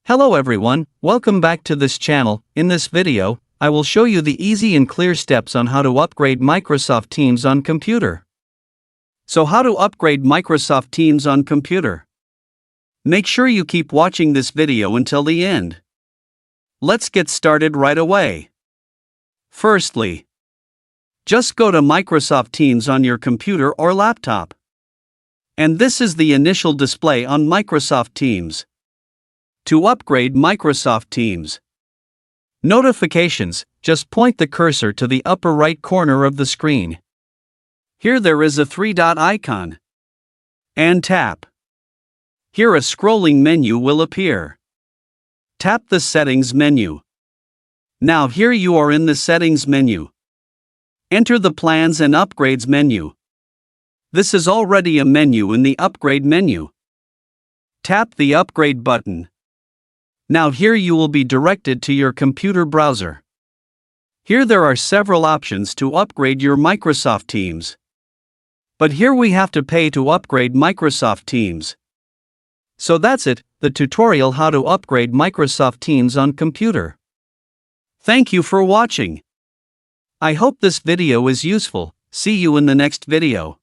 Hello everyone, welcome back to this channel. In this video, I will show you the easy and clear steps on how to upgrade Microsoft Teams on computer. So how to upgrade Microsoft Teams on computer? Make sure you keep watching this video until the end. Let's get started right away. Firstly, just go to Microsoft Teams on your computer or laptop. And this is the initial display on Microsoft Teams. To upgrade Microsoft Teams notifications, just point the cursor to the upper right corner of the screen. Here there is a three-dot icon. And tap. Here a scrolling menu will appear. Tap the Settings menu. Now here you are in the Settings menu. Enter the Plans and Upgrades menu. This is already a menu in the Upgrade menu. Tap the Upgrade button. Now here you will be directed to your computer browser. Here there are several options to upgrade your Microsoft Teams. But here we have to pay to upgrade Microsoft Teams. So that's it, the tutorial how to upgrade Microsoft Teams on computer. Thank you for watching. I hope this video is useful. See you in the next video.